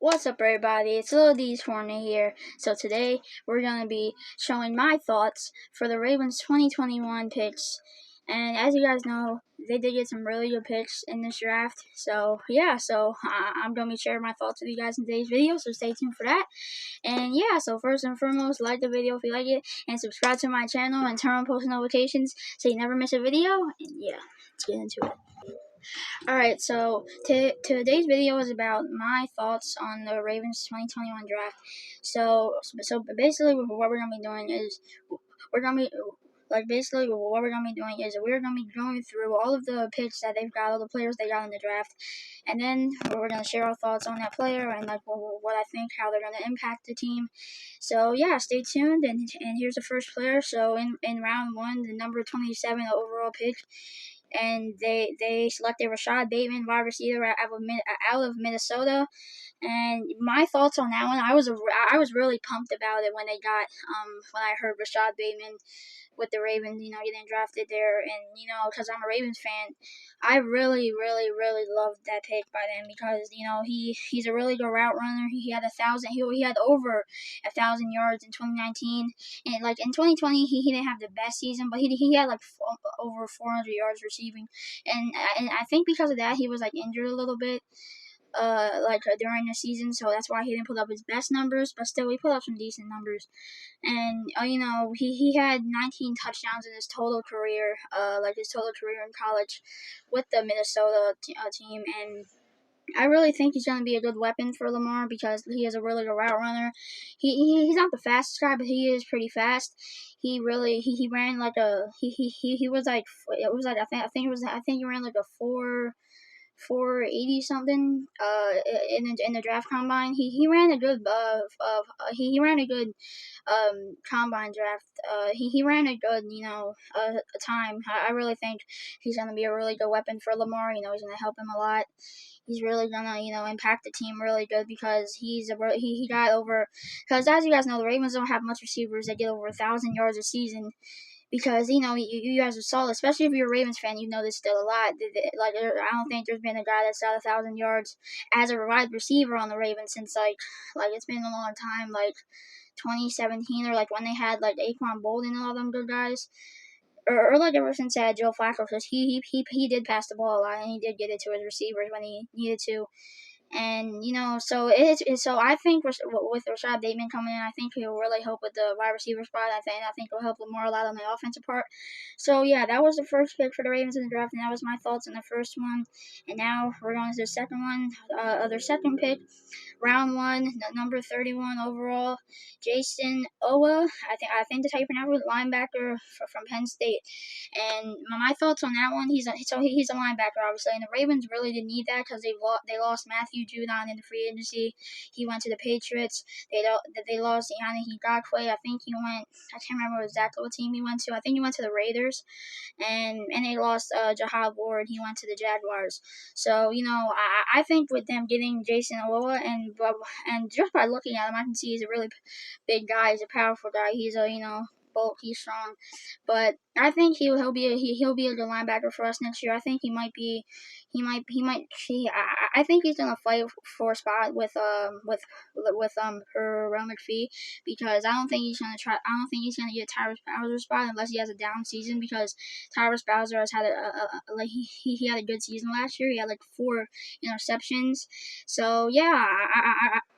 What's up, everybody? It's Lil D's Corner here. So today we're gonna be showing my thoughts for the Ravens 2021 picks. And as you guys know, they did get some really good picks in this draft. So yeah, I'm gonna be sharing my thoughts with you guys in today's video. So stay tuned for that. And yeah, so first and foremost, like the video if you like it, and subscribe to my channel and turn on post notifications so you never miss a video. And yeah, let's get into it. Alright, so today's video is about my thoughts on the Ravens 2021 draft. So basically what we're going to be doing is we're going to be we're going to be going through all of the picks that they've got, all the players they got in the draft, and then we're going to share our thoughts on that player and what I think, how they're going to impact the team. So yeah, stay tuned, and here's the first player. So in round 1, the number 27 overall pick, and they selected Rashad Bateman, wide receiver out of Minnesota. And my thoughts on that one, I was really pumped about it when I heard Rashad Bateman with the Ravens, getting drafted there. And, because I'm a Ravens fan, I really, really, really loved that pick by them because, he's a really good route runner. He had over 1,000 yards in 2019. And, in 2020, he didn't have the best season, but he had, over 400 yards receiving. And I think because of that, he was, injured a little bit. During the season, so that's why he didn't put up his best numbers, but still he put up some decent numbers. And he had 19 touchdowns in his total career, in college with the Minnesota team. And I really think he's going to be a good weapon for Lamar because he is a really good route runner. He's not the fastest guy, but he is pretty fast. He ran like a he was like it was like I think he ran like a 480 something in the draft combine. He ran a good combine draft. He ran a good time. I really think he's gonna be a really good weapon for Lamar. He's gonna help him a lot. He's really gonna impact the team really good because he got over, because as you guys know, the Ravens don't have much receivers that get over 1,000 yards a season. Because, you guys are solid, especially if you're a Ravens fan, this still a lot. I don't think there's been a guy that's got 1,000 yards as a wide receiver on the Ravens since, it's been a long time, 2017, or, when they had, Aquan Boldin and all them good guys. Or ever since they had Joe Flacco, because he did pass the ball a lot, and he did get it to his receivers when he needed to. And, so I think with Rashad Bateman coming in, I think he'll really help with the wide receiver spot. I think he'll help Lamar a lot on the offensive part. So, yeah, that was the first pick for the Ravens in the draft, and that was my thoughts on the first one. And now we're going to the second one, their second pick, round 1, number 31 overall, Jayson Oweh. I think that's how you pronounce it, linebacker from Penn State. And my thoughts on that one, he's a linebacker, obviously, and the Ravens really didn't need that because they lost Matthew Judon in the free agency. He went to the Patriots. They lost Yannick Ngakoue. I can't remember exactly what team he went to. I think he went to the Raiders. And they lost Jahad Ward. He went to the Jaguars. So, I think with them getting Jayson Oweh, and just by looking at him, I can see he's a really big guy. He's a powerful guy. He's bulk. He's strong. But I think he'll be a good linebacker for us next year. I think I think he's gonna fight for a spot with Earl McPhee, because I don't think he's gonna get Tyrus Bowser's spot unless he has a down season, because Tyrus Bowser has had he had a good season last year. He had 4 interceptions. So yeah,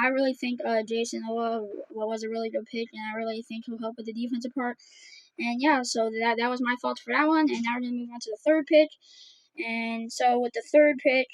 I really think Jayson Oweh was a really good pick, and I really think he'll help with the defensive part. And yeah, so that was my thoughts for that one. And now we're gonna move on to the third pick. And so with the third pick,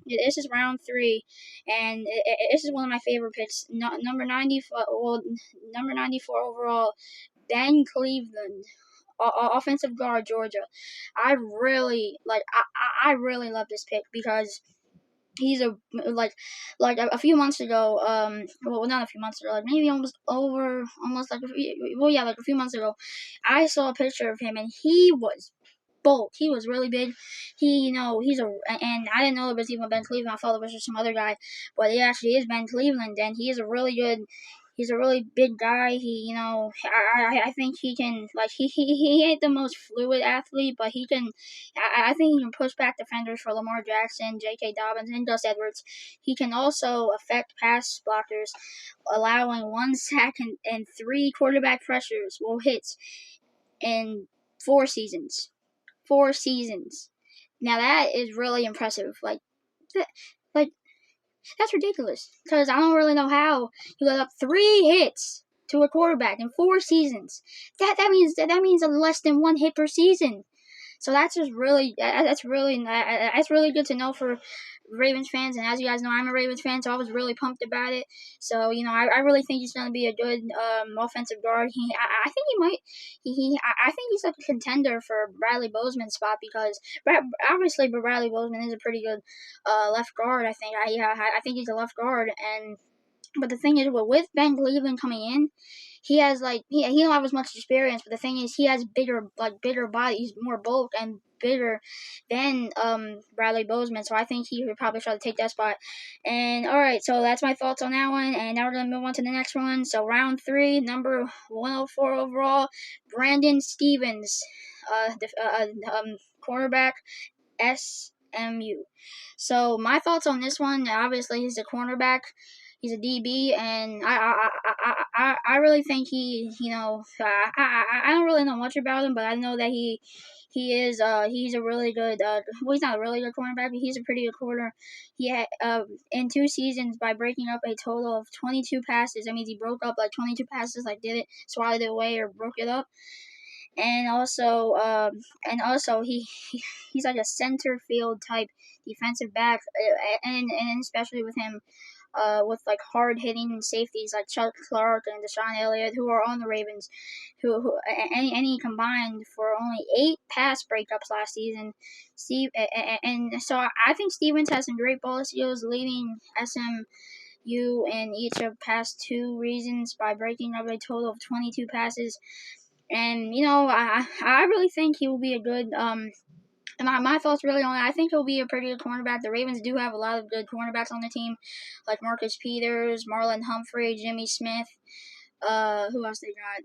this is round 3, and this is one of my favorite picks. Number 94 overall, Ben Cleveland, offensive guard, Georgia. I really love this pick because he's a few months ago, not a few months ago, maybe a few months ago, I saw a picture of him, and he was bulk. He was really big. And I didn't know it was even Ben Cleveland. I thought it was just some other guy, but it actually is Ben Cleveland, and he is a really good. He's a really big guy. I think he can, like, he ain't the most fluid athlete, but I think he can push back defenders for Lamar Jackson, J.K. Dobbins, and Gus Edwards. He can also affect pass blockers, allowing 1 sack and 3 quarterback pressures, hits in 4 seasons. 4 seasons. Now that is really impressive. Like that's ridiculous. Because I don't really know how you let up 3 hits to a quarterback in 4 seasons. That means a less than 1 hit per season. So that's really good to know for Ravens fans. And as you guys know, I'm a Ravens fan, so I was really pumped about it. So I really think he's going to be a good offensive guard. I think he might. I think he's like a contender for Bradley Bozeman's spot because obviously Bradley Bozeman is a pretty good left guard. I think he's a left guard, but the thing is, with Ben Cleveland coming in, he has he don't have as much experience. But the thing is, he has bigger body. He's more bulk and bigger than Bradley Bozeman. So I think he would probably try to take that spot. And all right, so that's my thoughts on that one. And now we're gonna move on to the next one. So round 3, number 104 overall, Brandon Stephens, cornerback, SMU. So my thoughts on this one, obviously he's a cornerback. He's a DB, and I really think I don't really know much about him, but I know that he's a really good he's not a really good cornerback, but he's a pretty good corner. He had in 2 seasons by breaking up a total of 22 passes. That means he broke up like 22 passes, like did it, swatted it away, or broke it up. And also he's like a center field type defensive back, and especially with him with like hard hitting safeties like Chuck Clark and Deshaun Elliott, who are on the Ravens, any combined for only 8 pass breakups last season. And so I think Stephens has some great ball skills, leading SMU in each of past 2 reasons by breaking up a total of 22 passes. And I really think he will be a good and my thoughts really on it, I think he'll be a pretty good cornerback. The Ravens do have a lot of good cornerbacks on the team, like Marcus Peters, Marlon Humphrey, Jimmy Smith. Who else they got?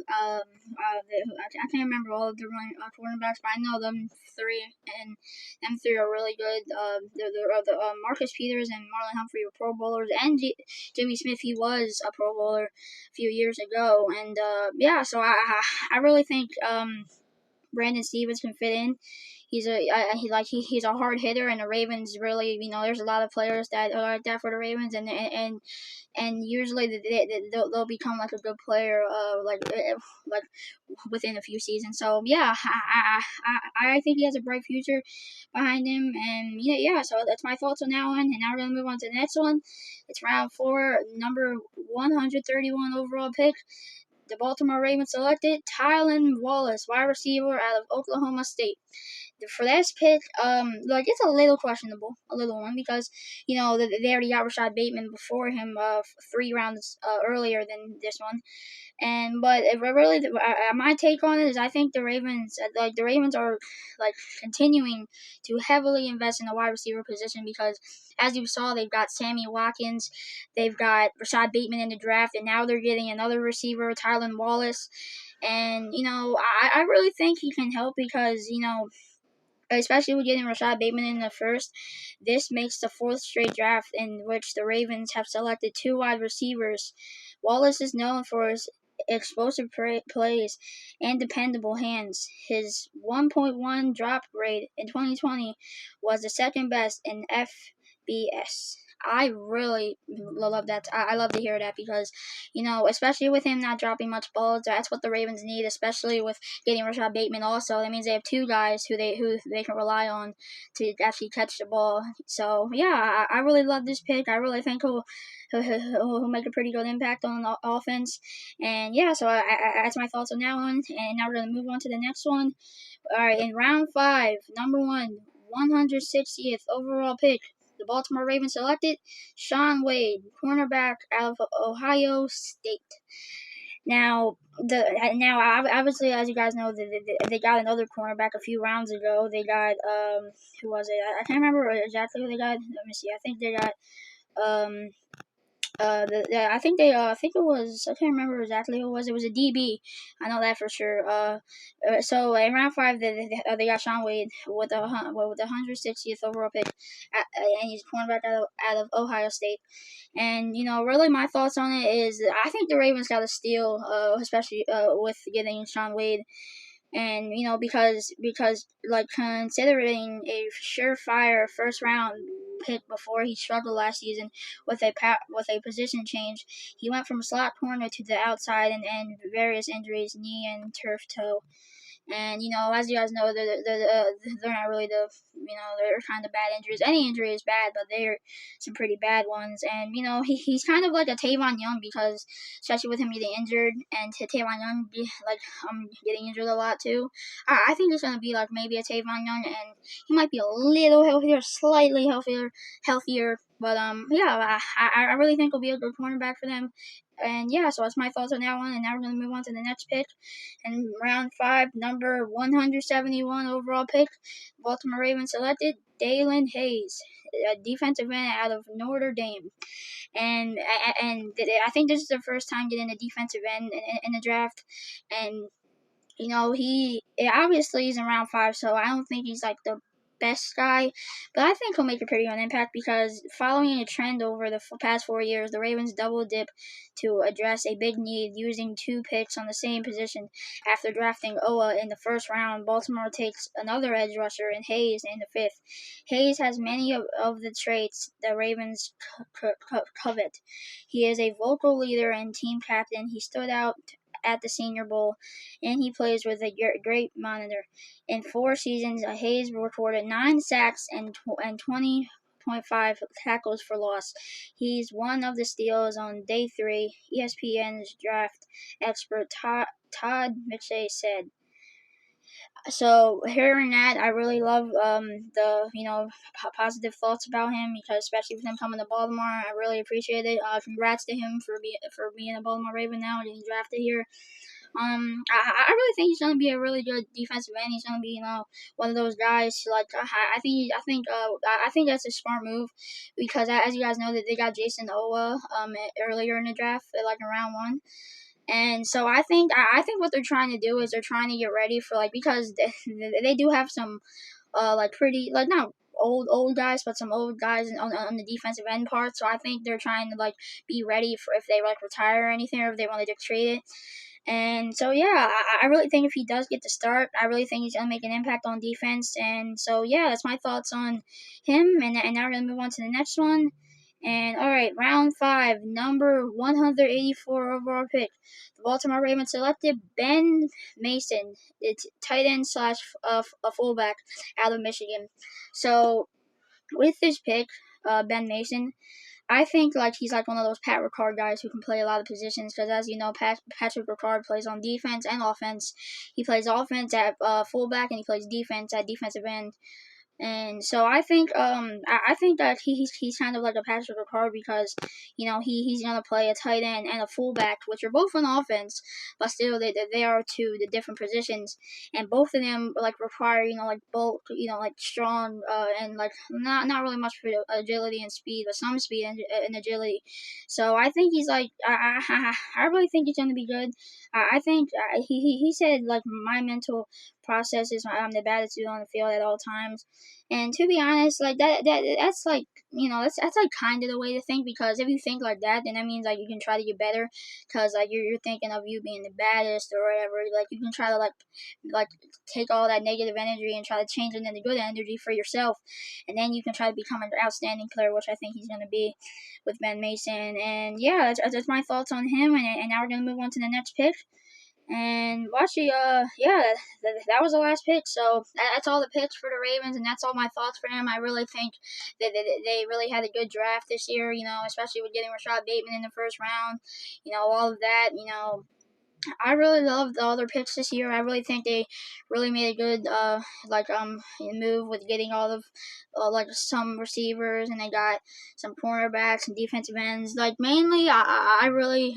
I can't remember all of the cornerbacks, but I know them 3, and them 3 are really good. Marcus Peters and Marlon Humphrey were Pro Bowlers, and Jimmy Smith, he was a Pro Bowler a few years ago, and so I really think Brandon Stephens can fit in. He's a hard hitter, and the Ravens really, there's a lot of players that are like that for the Ravens, and usually they'll become like a good player, like within a few seasons. So yeah, I think he has a bright future behind him, and so that's my thoughts on that one. And now we're gonna move on to the next one. It's round 4, number 131 overall pick. The Baltimore Ravens selected Tylan Wallace, wide receiver out of Oklahoma State. For this pick, it's a little questionable, a little one, because they already got Rashad Bateman before him, 3 rounds earlier than this one. But if really, my take on it is, I think the Ravens are like continuing to heavily invest in the wide receiver position, because as you saw, they've got Sammy Watkins, they've got Rashad Bateman in the draft, and now they're getting another receiver, Tylan Wallace. And I really think he can help, because especially with getting Rashad Bateman in the first, this makes the 4th straight draft in which the Ravens have selected 2 wide receivers. Wallace is known for his explosive plays and dependable hands. His 1.1 drop rate in 2020 was the 2nd best in FBS. I really love that. I love to hear that, because, especially with him not dropping much balls, that's what the Ravens need, especially with getting Rashad Bateman also. That means they have 2 guys who they can rely on to actually catch the ball. So, yeah, I really love this pick. I really think he'll make a pretty good impact on the offense. And, yeah, so that's my thoughts on that one. And now we're going to move on to the next one. All right, in round 5, number 160th overall pick, the Baltimore Ravens selected Shaun Wade, cornerback out of Ohio State. Now obviously, as you guys know, they got another cornerback a few rounds ago. They got who was it? I can't remember exactly who they got. Let me see. I think they got I think it was, I can't remember exactly who it was. It was a DB. I know that for sure. So in round five, they got Sean Wade with the 160th overall pick, and he's a cornerback out of Ohio State. And really, my thoughts on it is I think the Ravens got a steal, especially with getting Sean Wade. And because like considering a surefire first round pick before he struggled last season with a position change, he went from slot corner to the outside and various injuries, knee and turf toe. And as you guys know, they're not really they're kind of bad injuries. Any injury is bad, but they're some pretty bad ones. And he's kind of like a Tavon Young, because especially with him getting injured, and Tavon Young getting injured a lot too. I think it's gonna be like maybe a Tavon Young, and he might be a little healthier, slightly healthier. But yeah, I really think he'll be a good cornerback for them. And yeah, so that's my thoughts on that one. And now we're gonna move on to the next pick. And round five, number 171 overall pick, Baltimore Ravens selected Dalen Hayes, a defensive end out of Notre Dame. And I think this is the first time getting a defensive end in the draft. And he obviously he's in round five, so I don't think he's like the best guy, but I think he'll make a pretty good impact, because following a trend over the past 4 years, the Ravens double dip to address a big need using 2 picks on the same position. After drafting Owa in the first round, Baltimore takes another edge rusher in Hayes in the 5th. Hayes has many of the traits the Ravens covet. He is a vocal leader and team captain. He stood out at the Senior Bowl, and he plays with a great monitor. In 4 seasons, Hayes recorded 9 sacks and 20.5 tackles for loss. He's one of the steals on day 3, ESPN's draft expert Todd McShay said. So hearing that, I really love the positive thoughts about him, because especially with him coming to Baltimore, I really appreciate it. Congrats to him for being a Baltimore Raven now and getting drafted here. I really think he's gonna be a really good defensive end. He's gonna be one of those guys. Like I think that's a smart move, because as you guys know, that they got Jason Owa earlier in the draft, like in round 1. And so I think what they're trying to do is they're trying to get ready for, like, because they do have some like pretty, like, not old guys, but some old guys on the defensive end part. So I think they're trying to like be ready for if they like retire or anything, or if they want to trade it. And so yeah, I really think if he does get the start, I really think he's gonna make an impact on defense. And so yeah, that's my thoughts on him. And now we're gonna move on to the next one. And all right, round 5, number 184 overall pick, the Baltimore Ravens selected Ben Mason, it's tight end slash a fullback out of Michigan. So with this pick, Ben Mason, I think like he's like one of those Pat Ricard guys who can play a lot of positions, because as you know, Patrick Ricard plays on defense and offense. He plays offense at fullback, and he plays defense at defensive end. And so I think I think that he's kind of like a Patrick Ricard, because he's gonna play a tight end and a fullback, which are both on offense, but still they are two the different positions, and both of them like require like bulk, like strong and like not really much for agility and speed, but some speed and agility. So I think he's like I really think he's gonna be good. I think he said like my mental process is I'm the baddest dude on the field at all times. And to be honest, like that's like that's like kind of the way to think, because if you think like that, then that means like you can try to get better, because like you're thinking of you being the baddest or whatever. Like you can try to like take all that negative energy and try to change it into good energy for yourself, and then you can try to become an outstanding player, which I think he's gonna be with Ben Mason. And yeah, that's my thoughts on him. And now we're gonna move on to the next pick. And actually, yeah, that was the last pick. So that's all the picks for the Ravens, and that's all my thoughts for them. I really think that they really had a good draft this year, especially with getting Rashad Bateman in the first round, all of that, I really loved all their picks this year. I really think they really made a good move with getting all of like some receivers, and they got some cornerbacks and defensive ends. Like mainly, I really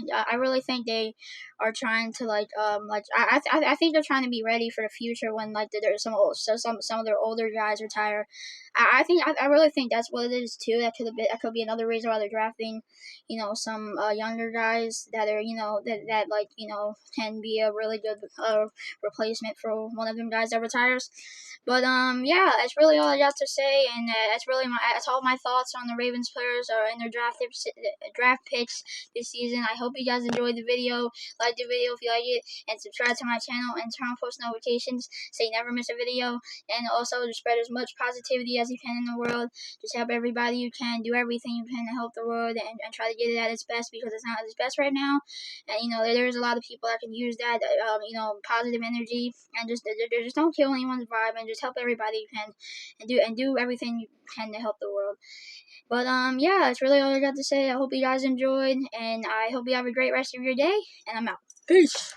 think they are trying to I think they're trying to be ready for the future when like there's some of their older guys retire. I really think that's what it is too. That could be another reason why they're drafting some younger guys that are can be a really good replacement for one of them guys that retires. But yeah, that's really all I got to say, and that's all my thoughts on the Ravens players and their draft picks this season. I hope you guys enjoyed the video. Like the video if you like it, and subscribe to my channel and turn on post notifications so you never miss a video. And also just spread as much positivity as you can in the world. Just help everybody you can. Do everything you can to help the world, and try to get it at its best, because it's not at its best right now. And there's a lot of people that can use that positive energy, and just don't kill anyone's vibe, and just help everybody you can, and do everything you can to help the world. But yeah, that's really all I got to say. I hope you guys enjoyed, and I hope you have a great rest of your day, and I'm out. Peace.